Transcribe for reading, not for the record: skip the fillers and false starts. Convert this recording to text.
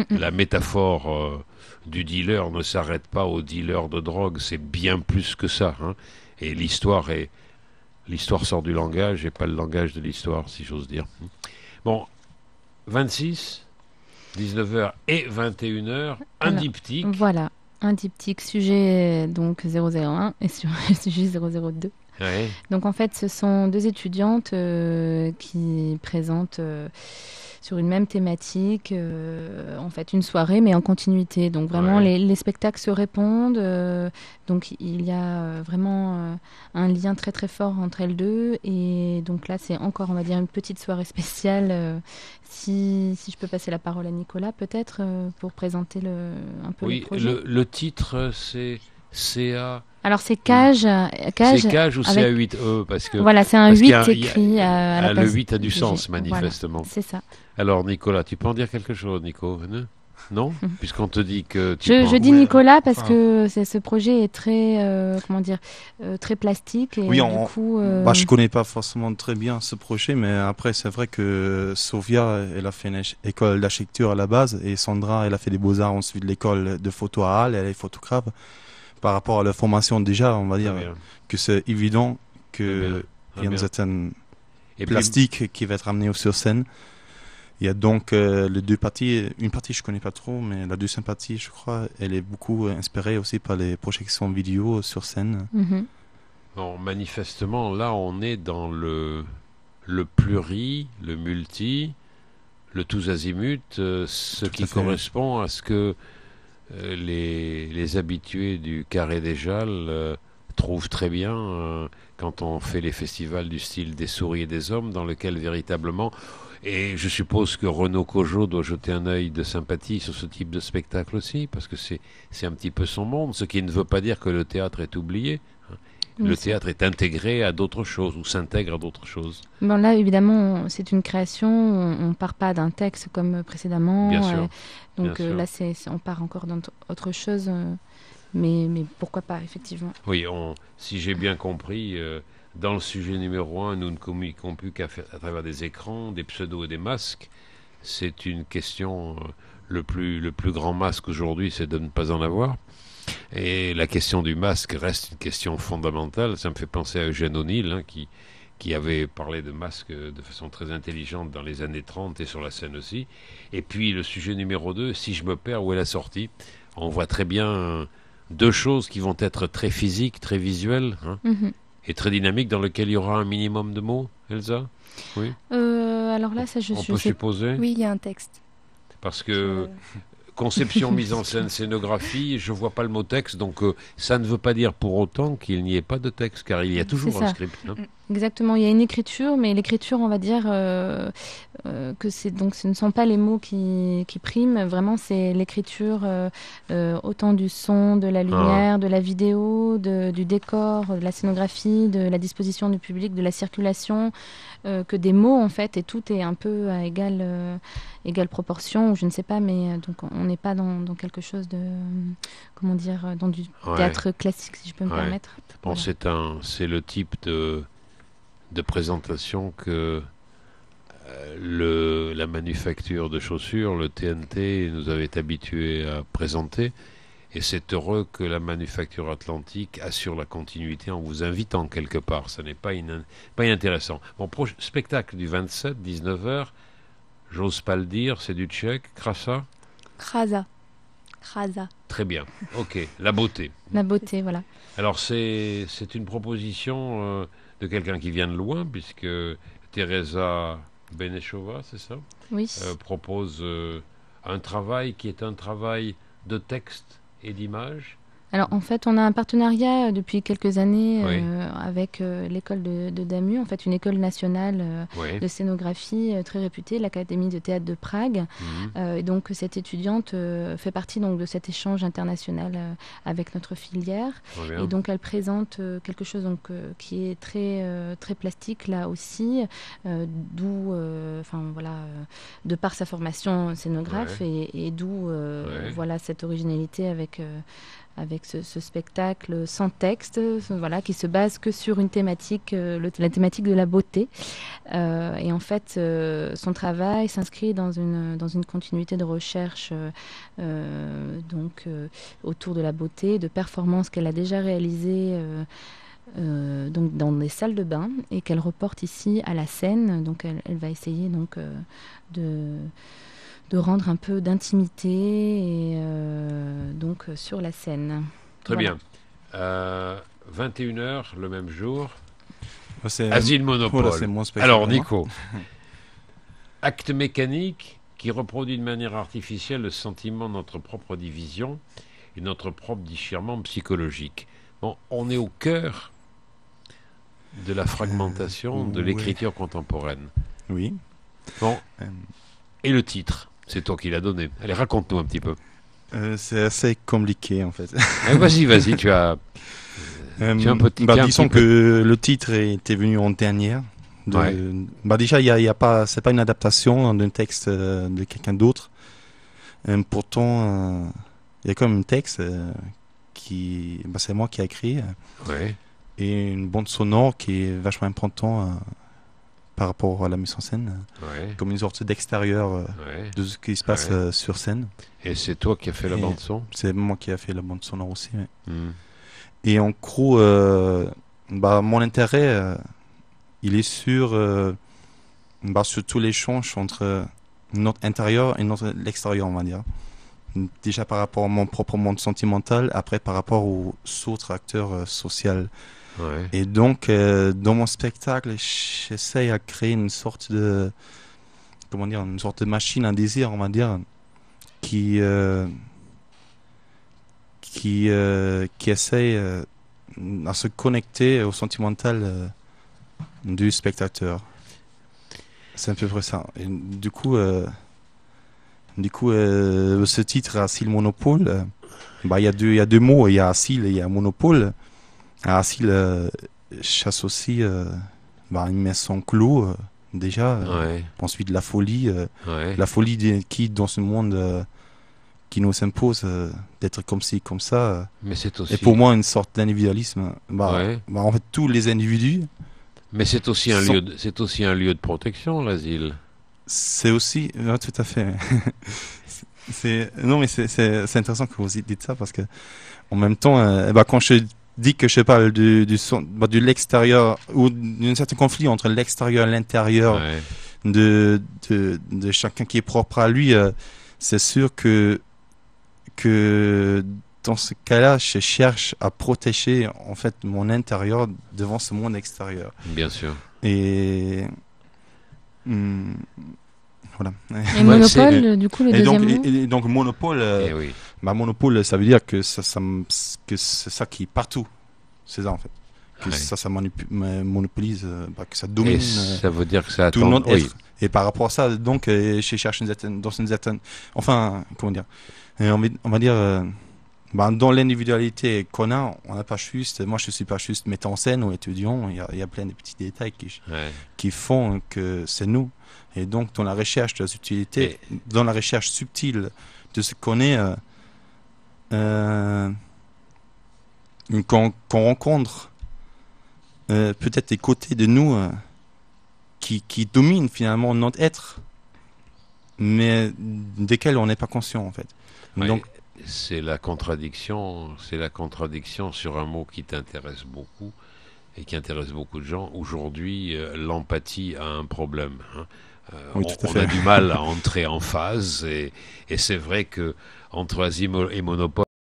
La métaphore du dealer ne s'arrête pas au dealer de drogue, c'est bien plus que ça, hein. Et l'histoire sort du langage et pas le langage de l'histoire, si j'ose dire. Bon, 26, 19h et 21h, un Alors, diptyque. voilà, un diptyque sujet donc 001 et sur sujet 002. Ouais. Donc en fait, ce sont deux étudiantes qui présentent sur une même thématique, en fait une soirée mais en continuité. Donc vraiment Ouais. les spectacles se répondent. Donc il y a vraiment un lien très très fort entre elles deux. Et donc là c'est encore on va dire une petite soirée spéciale. Si je peux passer la parole à Nicolas peut-être pour présenter un peu le Oui, projet. le titre, c'est CA. Alors c'est Cage, C'est Cage Cage ou avec CA8E voilà, c'est un parce qu'il y 8 a, écrit à la le place 8 a du du G. sens, Voilà, manifestement. c'est ça. Alors, Nicolas, tu peux en dire quelque chose, Nico? Non? Puisqu'on te dit que tu Je penses. dis Ouais, Nicolas parce enfin, que ce projet est très, comment dire, très plastique oui, et du coup, bah, je connais pas forcément très bien ce projet, mais après, c'est vrai que Sofia, elle a fait une école d'architecture à la base, et Sandra, elle a fait des beaux-arts ensuite l'école de photo à Halle, elle est photographe. Par rapport à la formation, déjà, on va Très dire bien, que c'est évident très bien, qu'il très y a une bien. certaine Et puis, plastique qui va être amenée sur scène. Il y a donc les deux parties. Une partie, je connais pas trop, mais la deuxième partie, je crois, elle est beaucoup inspirée aussi par les projections vidéo sur scène. mhm, bon, manifestement, là, on est dans le pluri, le multi, le tous azimuts, ce Tout à qui fait. correspond à ce que les habitués du Carré des Jalles trouvent très bien quand on fait les festivals du style des souris et des hommes, dans lequel véritablement, et je suppose que Renaud Cojo doit jeter un œil de sympathie sur ce type de spectacle aussi, parce que c'est un petit peu son monde, ce qui ne veut pas dire que le théâtre est oublié. bien Le sûr. théâtre est intégré à d'autres choses, ou s'intègre à d'autres choses. Bon, là, évidemment, c'est une création. On part pas d'un texte comme Bien précédemment. sûr, bien Donc sûr. là, on part encore dans autre chose. Mais pourquoi pas, effectivement. Oui, si j'ai bien compris, dans le sujet numéro un, nous ne communiquons plus à travers des écrans, des pseudos et des masques. C'est une question, le plus grand masque aujourd'hui, c'est de ne pas en avoir. Et la question du masque reste une question fondamentale. Ça me fait penser à Eugène O'Neill, hein, qui avait parlé de masque de façon très intelligente dans les années 30 et sur la scène aussi. Et puis le sujet numéro 2, si je me perds, où est la sortie? On voit très bien deux choses qui vont être très physiques, très visuelles, hein, Mhm. et très dynamiques, dans lesquelles il y aura un minimum de mots, Elsa? Oui, Alors là, ça, on je peut sais. supposer. Oui, il y a un texte. Parce Sur que le- conception, mise en scène, scénographie, je vois pas le mot texte, donc ça ne veut pas dire pour autant qu'il n'y ait pas de texte, car il y a C'est toujours un ça. script, hein. Exactement, il y a une écriture, mais l'écriture, on va dire que c'est donc ce ne sont pas les mots qui priment, vraiment c'est l'écriture autant du son, de la Ah, lumière, de la vidéo, du décor, de la scénographie, de la disposition du public, de la circulation, que des mots en fait, et tout est un peu à égale proportion, ou je ne sais pas, mais donc on n'est pas dans quelque chose de, comment dire, dans du ouais, théâtre classique, si je peux me ouais. permettre. Bon, Voilà. c'est le type de présentation que la manufacture de chaussures, le TNT, nous avait habitués à présenter. Et c'est heureux que la manufacture atlantique assure la continuité en vous invitant quelque part. Ça n'est pas inintéressant. Bon, spectacle du 27, 19h, j'ose pas le dire, c'est du tchèque, Krasa. Krasa. Krasa. Très bien, ok, la beauté. La C'est beauté, ça. voilà. Alors c'est une proposition de quelqu'un qui vient de loin, puisque Teresa Benešová, c'est ça, Oui. propose un travail qui est un travail de texte et d'image. Alors en fait, on a un partenariat depuis quelques années Oui, avec l'école de Damu, en fait une école nationale oui. de scénographie très réputée, l'Académie de théâtre de Prague. Mhm. Et donc cette étudiante fait partie donc de cet échange international avec notre filière. Très Et bien. donc elle présente quelque chose donc, qui est très plastique là aussi, d'où, enfin voilà, de par sa formation scénographe Ouais, et d'où ouais. voilà cette originalité avec avec ce spectacle sans texte, voilà, qui se base que sur une thématique, la thématique de la beauté. Et en fait, son travail s'inscrit dans une continuité de recherche autour de la beauté, de performances qu'elle a déjà réalisées donc dans des salles de bain et qu'elle reporte ici à la scène. Donc elle va essayer donc de rendre un peu d'intimité et donc sur la scène. Très Voilà. bien. 21h le même jour. C'est Asile Monopole. voilà, c'est mon spectacle. Alors Nico, acte mécanique qui reproduit de manière artificielle le sentiment de notre propre division et notre propre déchirement psychologique. Bon, on est au cœur de la fragmentation de ouais. l'écriture contemporaine. Oui. Bon, Euh, et le titre, c'est toi qui l'as donné. Allez, raconte-nous un petit peu. c'est assez compliqué en fait. Vas-y, tu as un petit... Disons que le titre était venu en dernière. Ouais. Déjà, il y a pas, c'est pas une adaptation d'un texte de quelqu'un d'autre. Pourtant, il y a quand même un texte qui, c'est moi qui ai écrit, Ouais. et une bande sonore qui est vachement importante par rapport à la mise en scène, Ouais. comme une sorte d'extérieur Ouais. de ce qui se passe Ouais. sur scène. Et c'est toi qui as fait la Et bande son. C'est moi qui ai fait la bande sonore aussi. Ouais. Hmm. Et en gros, mon intérêt, il est sur tout l'échange entre notre intérieur et notre l'extérieur, on va dire. Déjà par rapport à mon propre monde sentimental, après par rapport aux autres acteurs sociaux. Ouais. Et donc, dans mon spectacle, j'essaye à créer une sorte de, comment dire, une sorte de machine, un désir, on va dire, qui essaye à se connecter au sentimental du spectateur. C'est un peu près ça. Et du coup, ce titre, Asile Monopole, il y a deux mots, il y a Asile et il y a Monopole. Asile, j'associe une maison clos, déjà. Ouais. Ensuite, la folie. Ouais. La folie qui, dans ce monde qui nous impose d'être comme ci, comme ça. Mais c'est aussi... Et pour moi, une sorte d'individualisme. Ouais. En fait, tous les individus, Mais c'est aussi un lieu de protection, l'asile. c'est aussi... tout à fait. Non, mais c'est intéressant que vous dites ça parce que, en même temps, quand je dis que je parle de l'extérieur ou d'un certain conflit entre l'extérieur et l'intérieur Ouais. de chacun qui est propre à lui, c'est sûr que dans ce cas-là, je cherche à protéger en fait mon intérieur devant ce monde extérieur. Bien sûr. Et voilà. Et Monopole, du coup, le deuxième mot et donc monopole, Eh oui. monopole, ça veut dire que que c'est ça qui est partout. C'est ça en fait. Que Ouais. ça monopolise, que ça Et domine ça veut dire que ça tout attend... notre Oui. être. Et par rapport à ça, donc, je cherche dans une certaine, enfin, comment dire, on va dire, dans l'individualité qu'on a, on n'a pas juste, moi je suis pas juste metteur en scène ou étudiant, il y a plein de petits détails Ouais. qui font que c'est nous. Et donc, dans la recherche de la subtilité, dans la recherche subtile de ce qu'on est, qu'on rencontre peut-être des côtés de nous qui dominent finalement notre être, mais desquels on n'est pas conscient en fait. Ouais. Donc, C'est la contradiction sur un mot qui t'intéresse beaucoup et qui intéresse beaucoup de gens. Aujourd'hui, l'empathie a un problème. Hein. Oui, tout à On fait. a du mal à entrer en phase et c'est vrai que entre Asile et Monopole,